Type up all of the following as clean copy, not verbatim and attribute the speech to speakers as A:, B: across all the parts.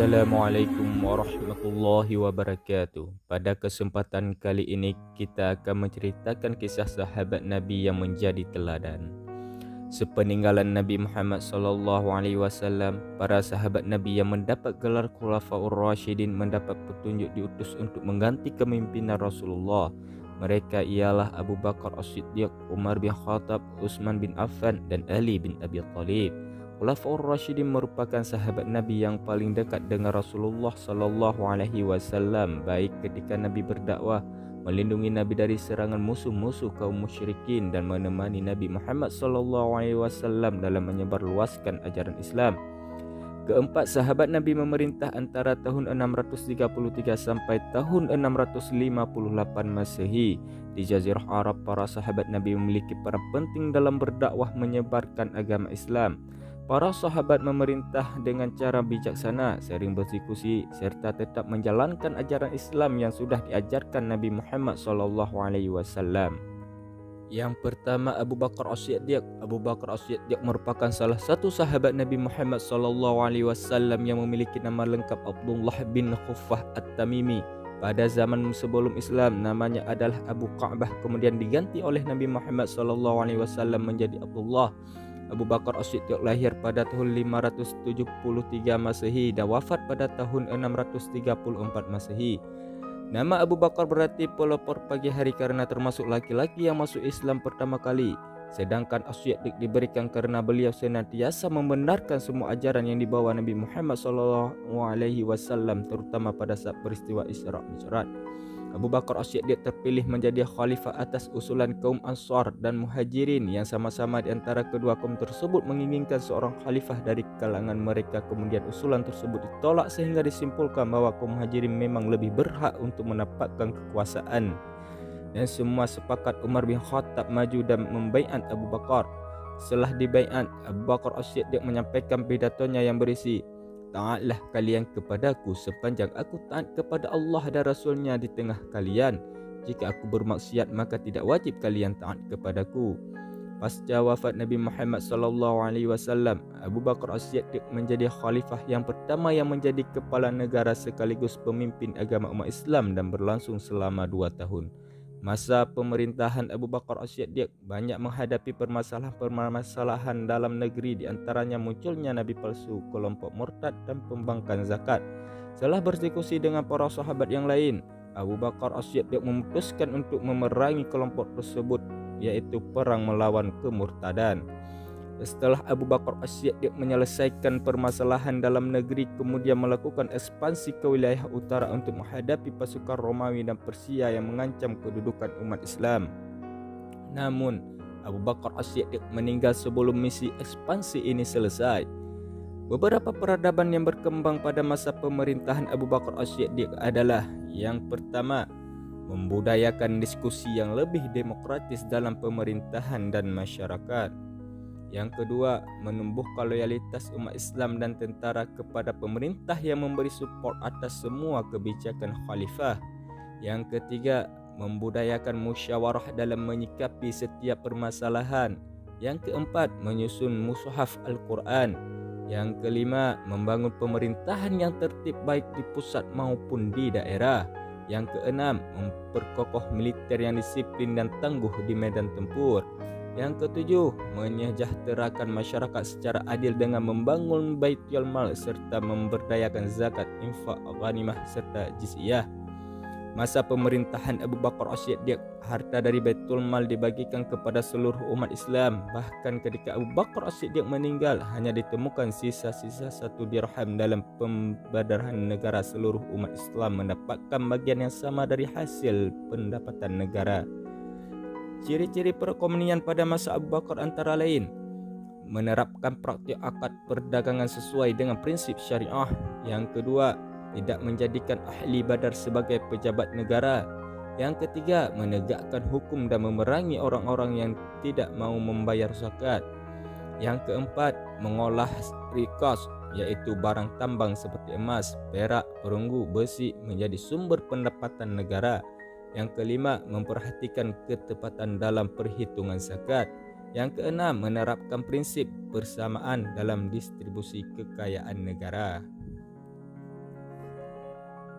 A: Assalamualaikum warahmatullahi wabarakatuh. Pada kesempatan kali ini kita akan menceritakan kisah sahabat Nabi yang menjadi teladan. Sepeninggalan Nabi Muhammad SAW, para sahabat Nabi yang mendapat gelar Khulafaur Rasyidin mendapat petunjuk diutus untuk mengganti kepemimpinan Rasulullah. Mereka ialah Abu Bakar As-Siddiq, Umar bin Khattab, Utsman bin Affan, dan Ali bin Abi Thalib. Khulafaur Rasyidin merupakan sahabat Nabi yang paling dekat dengan Rasulullah SAW, baik ketika Nabi berdakwah, melindungi Nabi dari serangan musuh-musuh kaum musyrikin, dan menemani Nabi Muhammad SAW dalam menyebarluaskan ajaran Islam. Keempat sahabat Nabi memerintah antara tahun 633 sampai tahun 658 Masehi. Di Jazirah Arab, para sahabat Nabi memiliki peran penting dalam berdakwah menyebarkan agama Islam. Para sahabat memerintah dengan cara bijaksana, sering berdiskusi, serta tetap menjalankan ajaran Islam yang sudah diajarkan Nabi Muhammad SAW. Yang pertama, Abu Bakar As-Siddiq. Abu Bakar As-Siddiq merupakan salah satu sahabat Nabi Muhammad SAW yang memiliki nama lengkap Abdullah bin Khuffah At-Tamimi. Pada zaman sebelum Islam, namanya adalah Abu Ka'bah, kemudian diganti oleh Nabi Muhammad SAW menjadi Abdullah. Abu Bakar As-Siddiq lahir pada tahun 573 Masehi dan wafat pada tahun 634 Masehi. Nama Abu Bakar berarti pelopor pagi hari karena termasuk laki-laki yang masuk Islam pertama kali. Sedangkan As-Siddiq diberikan karena beliau senantiasa membenarkan semua ajaran yang dibawa Nabi Muhammad SAW, terutama pada saat peristiwa Isra Mi'raj. Abu Bakar As-Siddiq terpilih menjadi khalifah atas usulan kaum Ansar dan Muhajirin yang sama-sama di antara kedua kaum tersebut menginginkan seorang khalifah dari kalangan mereka. Kemudian usulan tersebut ditolak sehingga disimpulkan bahwa kaum Muhajirin memang lebih berhak untuk mendapatkan kekuasaan. Dan semua sepakat Umar bin Khattab maju dan membaiat Abu Bakar. Setelah dibaiat, Abu Bakar As-Siddiq menyampaikan pidatonya yang berisi, "Taatlah kalian kepadaku sepanjang aku taat kepada Allah dan Rasulnya di tengah kalian. Jika aku bermaksiat maka tidak wajib kalian taat kepadaku." Pasca wafat Nabi Muhammad SAW, Abu Bakar As-Siddiq menjadi khalifah yang pertama yang menjadi kepala negara sekaligus pemimpin agama umat Islam dan berlangsung selama 2 tahun. Masa pemerintahan Abu Bakar As-Siddiq banyak menghadapi permasalahan dalam negeri, di antaranya munculnya nabi palsu, kelompok murtad, dan pembangkang zakat. Setelah berdiskusi dengan para sahabat yang lain, Abu Bakar As-Siddiq memutuskan untuk memerangi kelompok tersebut, yaitu perang melawan kemurtadan. Setelah Abu Bakar As-Siddiq menyelesaikan permasalahan dalam negeri, kemudian melakukan ekspansi ke wilayah utara untuk menghadapi pasukan Romawi dan Persia yang mengancam kedudukan umat Islam. Namun, Abu Bakar As-Siddiq meninggal sebelum misi ekspansi ini selesai. Beberapa peradaban yang berkembang pada masa pemerintahan Abu Bakar As-Siddiq adalah: yang pertama, membudayakan diskusi yang lebih demokratis dalam pemerintahan dan masyarakat. Yang kedua, menumbuhkan loyalitas umat Islam dan tentara kepada pemerintah yang memberi support atas semua kebijakan khalifah. Yang ketiga, membudayakan musyawarah dalam menyikapi setiap permasalahan. Yang keempat, menyusun mushaf Al-Quran. Yang kelima, membangun pemerintahan yang tertib baik di pusat maupun di daerah. Yang keenam, memperkokoh militer yang disiplin dan tangguh di medan tempur. Yang ketujuh, menyejahterakan masyarakat secara adil dengan membangun Baitul Mal serta memberdayakan zakat, infak, ghanimah serta jizyah. Masa pemerintahan Abu Bakar As-Siddiq, harta dari Baitul Mal dibagikan kepada seluruh umat Islam. Bahkan ketika Abu Bakar As-Siddiq meninggal, hanya ditemukan sisa-sisa 1 dirham dalam pembadaran negara. Seluruh umat Islam mendapatkan bagian yang sama dari hasil pendapatan negara. Ciri-ciri perekonomian pada masa Abu Bakar antara lain: menerapkan praktik akad perdagangan sesuai dengan prinsip syariah. Yang kedua, tidak menjadikan ahli badar sebagai pejabat negara. Yang ketiga, menegakkan hukum dan memerangi orang-orang yang tidak mau membayar zakat. Yang keempat, mengolah rikas, yaitu barang tambang seperti emas, perak, perunggu, besi menjadi sumber pendapatan negara. Yang kelima, memperhatikan ketepatan dalam perhitungan zakat. Yang keenam, menerapkan prinsip persamaan dalam distribusi kekayaan negara.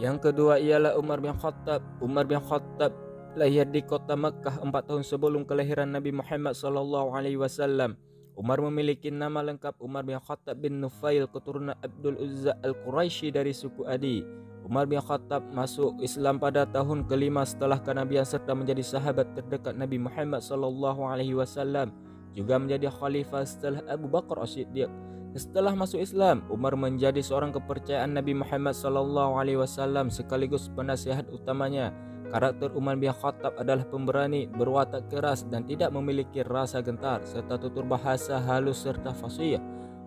A: Yang kedua ialah Umar bin Khattab. Umar bin Khattab lahir di kota Makkah 4 tahun sebelum kelahiran Nabi Muhammad SAW. Umar memiliki nama lengkap Umar bin Khattab bin Nufail, keturunan Abdul Uzza al-Quraisy dari suku Adi. Umar bin Khattab masuk Islam pada tahun kelima setelah kenabian serta menjadi sahabat terdekat Nabi Muhammad SAW. Juga menjadi khalifah setelah Abu Bakar As-Siddiq. Setelah masuk Islam, Umar menjadi seorang kepercayaan Nabi Muhammad SAW sekaligus penasihat utamanya. Karakter Umar bin Khattab adalah pemberani, berwatak keras dan tidak memiliki rasa gentar, serta tutur bahasa halus serta fasih.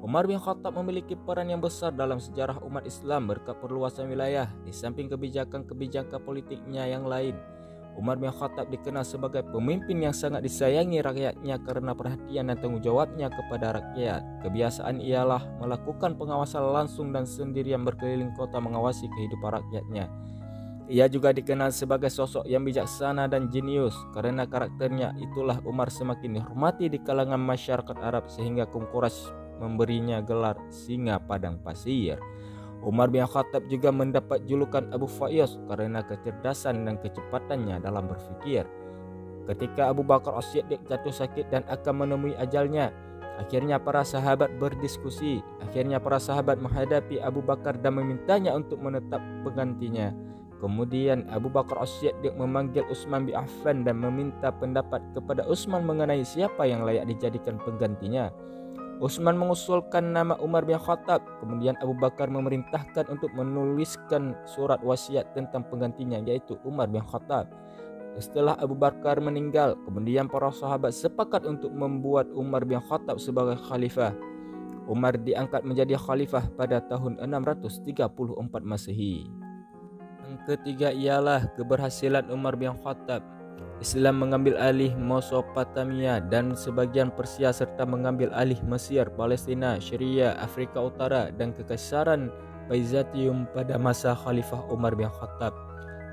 A: Umar bin Khattab memiliki peran yang besar dalam sejarah umat Islam berkat perluasan wilayah, di samping kebijakan-kebijakan politiknya yang lain. Umar bin Khattab dikenal sebagai pemimpin yang sangat disayangi rakyatnya karena perhatian dan tanggung jawabnya kepada rakyat. Kebiasaan ialah melakukan pengawasan langsung dan sendirian berkeliling kota mengawasi kehidupan rakyatnya. Ia juga dikenal sebagai sosok yang bijaksana dan jenius. Karena karakternya itulah Umar semakin dihormati di kalangan masyarakat Arab sehingga kaum Quraisy memberinya gelar singa padang pasir. Umar bin Khattab juga mendapat julukan Abu Faiz karena kecerdasan dan kecepatannya dalam berfikir. Ketika Abu Bakar As-Siddiq jatuh sakit dan akan menemui ajalnya, akhirnya para sahabat berdiskusi. Akhirnya para sahabat menghadapi Abu Bakar dan memintanya untuk menetap penggantinya. Kemudian Abu Bakar As-Siddiq memanggil Utsman bin Affan dan meminta pendapat kepada Utsman mengenai siapa yang layak dijadikan penggantinya. Utsman mengusulkan nama Umar bin Khattab. Kemudian Abu Bakar memerintahkan untuk menuliskan surat wasiat tentang penggantinya, yaitu Umar bin Khattab. Setelah Abu Bakar meninggal, kemudian para sahabat sepakat untuk membuat Umar bin Khattab sebagai khalifah. Umar diangkat menjadi khalifah pada tahun 634 Masehi. Yang ketiga ialah keberhasilan Umar bin Khattab. Islam mengambil alih Mesopotamia dan sebagian Persia serta mengambil alih Mesir, Palestina, Syria, Afrika Utara dan Kekaisaran Byzantium pada masa Khalifah Umar bin Khattab.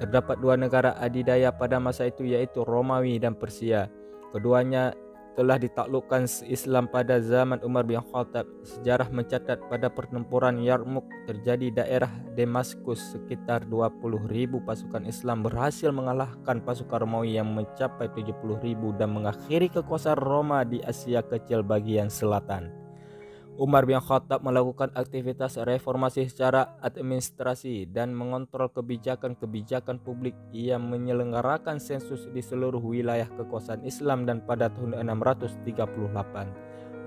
A: Terdapat dua negara adidaya pada masa itu, yaitu Romawi dan Persia. Keduanya telah ditaklukkan Islam pada zaman Umar bin Khattab. Sejarah mencatat pada pertempuran Yarmouk terjadi daerah Damaskus sekitar 20.000 pasukan Islam berhasil mengalahkan pasukan Romawi yang mencapai 70.000 dan mengakhiri kekuasaan Roma di Asia Kecil bagian selatan. Umar bin Khattab melakukan aktivitas reformasi secara administrasi dan mengontrol kebijakan-kebijakan publik. Ia menyelenggarakan sensus di seluruh wilayah kekuasaan Islam dan pada tahun 638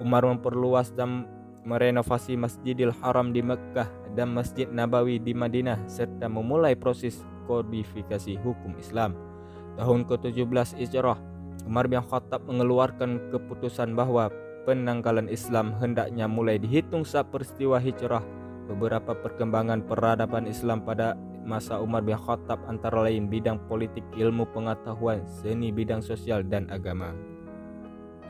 A: Umar memperluas dan merenovasi Masjidil Haram di Mekkah dan Masjid Nabawi di Madinah serta memulai proses kodifikasi hukum Islam. Tahun ke-17 Hijrah, Umar bin Khattab mengeluarkan keputusan bahwa penanggalan Islam hendaknya mulai dihitung saat peristiwa hijrah. Beberapa perkembangan peradaban Islam pada masa Umar bin Khattab antara lain bidang politik, ilmu pengetahuan, seni, bidang sosial dan agama.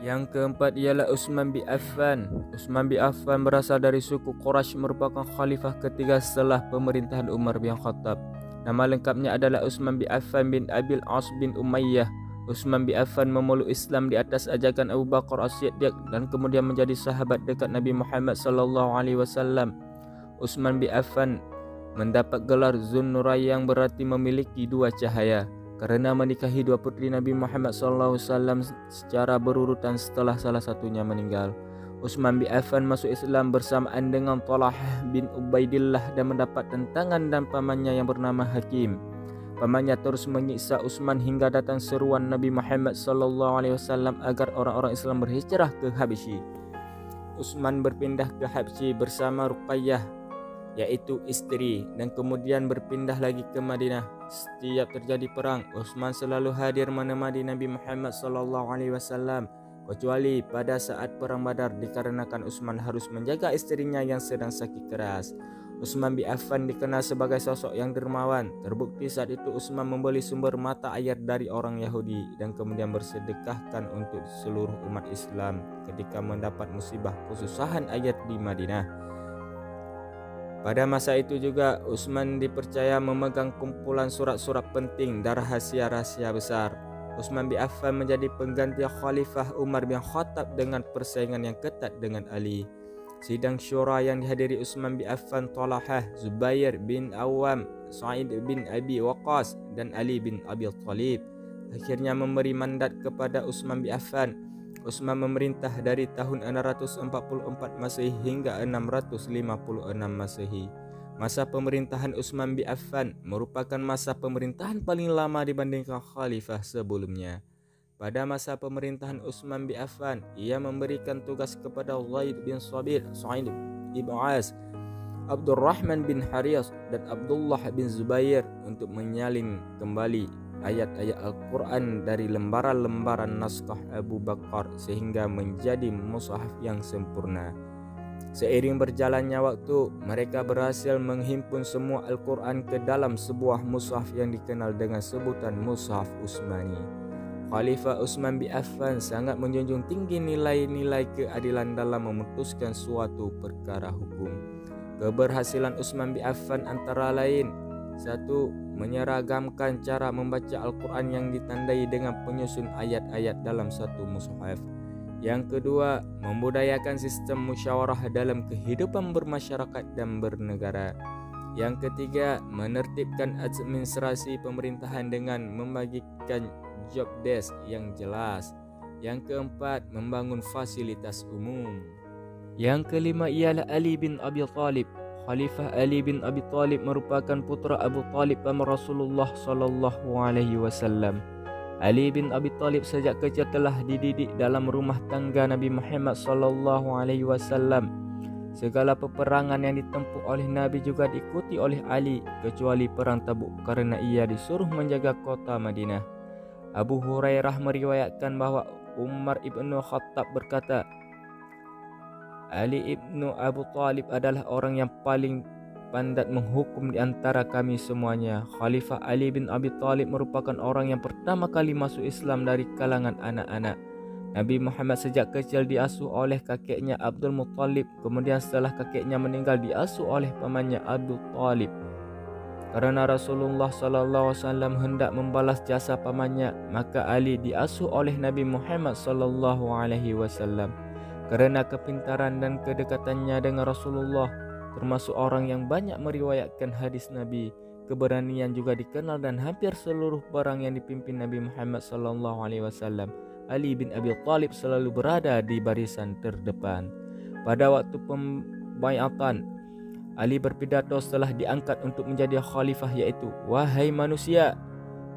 A: Yang keempat ialah Utsman bin Affan. Utsman bin Affan berasal dari suku Quraisy, merupakan khalifah ketiga setelah pemerintahan Umar bin Khattab. Nama lengkapnya adalah Utsman bin Affan bin Abil As bin Umayyah. Utsman bin Affan memeluk Islam di atas ajakan Abu Bakar As-Siddiq dan kemudian menjadi sahabat dekat Nabi Muhammad SAW. Utsman bin Affan mendapat gelar Zunnurayn yang berarti memiliki dua cahaya karena menikahi dua putri Nabi Muhammad SAW secara berurutan setelah salah satunya meninggal. Utsman bin Affan masuk Islam bersamaan dengan Talhah bin Ubaidillah dan mendapat tentangan dan pamannya yang bernama Hakim. Pamannya terus menyiksa Utsman hingga datang seruan Nabi Muhammad SAW agar orang-orang Islam berhijrah ke Habsyi. Utsman berpindah ke Habsyi bersama Ruqayyah, yaitu istri, dan kemudian berpindah lagi ke Madinah. Setiap terjadi perang, Utsman selalu hadir menemani Nabi Muhammad SAW, kecuali pada saat perang Badar dikarenakan Utsman harus menjaga istrinya yang sedang sakit keras. Utsman bin Affan dikenal sebagai sosok yang dermawan. Terbukti saat itu Utsman membeli sumber mata air dari orang Yahudi dan kemudian bersedekahkan untuk seluruh umat Islam ketika mendapat musibah kesusahan air di Madinah. Pada masa itu juga Utsman dipercaya memegang kumpulan surat-surat penting dan rahasia-rahasia besar. Utsman bin Affan menjadi pengganti Khalifah Umar bin Khattab dengan persaingan yang ketat dengan Ali. Sidang syura yang dihadiri Utsman bin Affan, Talhah, Zubair bin Awam, Sa'id bin Abi Waqqas dan Ali bin Abi Thalib akhirnya memberi mandat kepada Utsman bin Affan. Utsman memerintah dari tahun 644 Masehi hingga 656 Masehi. Masa pemerintahan Utsman bin Affan merupakan masa pemerintahan paling lama dibandingkan khalifah sebelumnya. Pada masa pemerintahan Utsman bin Affan, ia memberikan tugas kepada Zaid bin Sabir, Sa'id bin As, Abdurrahman bin Harith dan Abdullah bin Zubair untuk menyalin kembali ayat-ayat Al-Quran dari lembaran-lembaran naskah Abu Bakar sehingga menjadi mushaf yang sempurna. Seiring berjalannya waktu, mereka berhasil menghimpun semua Al-Quran ke dalam sebuah mushaf yang dikenal dengan sebutan Mushaf Utsmani. Khalifah Utsman bin Affan sangat menjunjung tinggi nilai-nilai keadilan dalam memutuskan suatu perkara hukum. Keberhasilan Utsman bin Affan antara lain: 1. Menyeragamkan cara membaca Al-Quran yang ditandai dengan penyusun ayat-ayat dalam satu mushaf. Yang kedua, membudayakan sistem musyawarah dalam kehidupan bermasyarakat dan bernegara. Yang ketiga, menertibkan administrasi pemerintahan dengan membagikan job desk yang jelas. Yang keempat, membangun fasilitas umum. Yang kelima ialah Ali bin Abi Thalib. Khalifah Ali bin Abi Thalib merupakan putra Abu Talib paman Rasulullah sallallahu alaihi wasallam. Ali bin Abi Thalib sejak kecil telah dididik dalam rumah tangga Nabi Muhammad sallallahu alaihi wasallam. Segala peperangan yang ditempuh oleh Nabi juga diikuti oleh Ali kecuali perang Tabuk karena ia disuruh menjaga kota Madinah. Abu Hurairah meriwayatkan bahwa Umar ibnu Khattab berkata, Ali ibnu Abu Talib adalah orang yang paling pandai menghukum di antara kami semuanya. Khalifah Ali bin Abi Thalib merupakan orang yang pertama kali masuk Islam dari kalangan anak-anak. Nabi Muhammad sejak kecil diasuh oleh kakeknya Abdul Muttalib. Kemudian setelah kakeknya meninggal diasuh oleh pamannya Abu Talib. Karena Rasulullah SAW hendak membalas jasa pamannya, maka Ali diasuh oleh Nabi Muhammad SAW. Karena kepintaran dan kedekatannya dengan Rasulullah, termasuk orang yang banyak meriwayatkan hadis Nabi, keberanian juga dikenal dan hampir seluruh perang yang dipimpin Nabi Muhammad SAW, Ali bin Abi Thalib selalu berada di barisan terdepan. Pada waktu pembaiatan, Ali berpidato setelah diangkat untuk menjadi khalifah, yaitu, "Wahai manusia,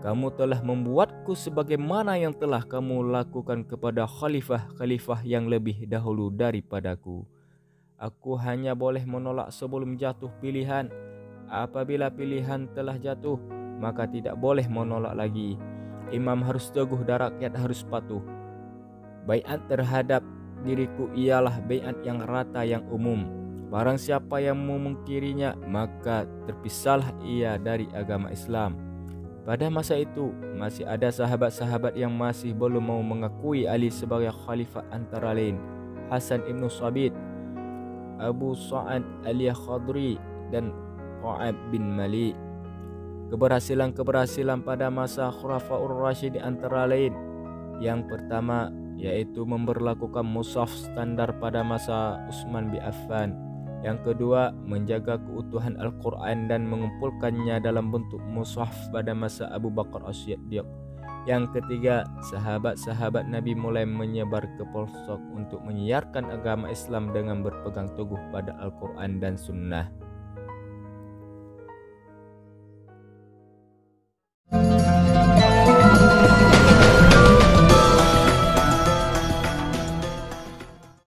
A: kamu telah membuatku sebagaimana yang telah kamu lakukan kepada khalifah-khalifah yang lebih dahulu daripadaku. Aku hanya boleh menolak sebelum jatuh pilihan. Apabila pilihan telah jatuh, maka tidak boleh menolak lagi. Imam harus teguh dan rakyat harus patuh. Baiat terhadap diriku ialah baiat yang rata yang umum. Barang siapa yang memungkirinya, maka terpisahlah ia dari agama Islam." Pada masa itu, masih ada sahabat-sahabat yang masih belum mau mengakui Ali sebagai khalifah, antara lain Hasan ibn Sabit, Abu Sa'ad al-Khudri dan Ka'ab bin Malik. Keberhasilan pada masa Khulafaur Rasyidin antara lain: yang pertama yaitu memberlakukan mushaf standar pada masa Utsman bin Affan. Yang kedua, menjaga keutuhan Al-Quran dan mengumpulkannya dalam bentuk mushaf pada masa Abu Bakar As-Siddiq. Yang ketiga, sahabat-sahabat Nabi mulai menyebar ke pelosok untuk menyiarkan agama Islam dengan berpegang teguh pada Al-Quran dan Sunnah.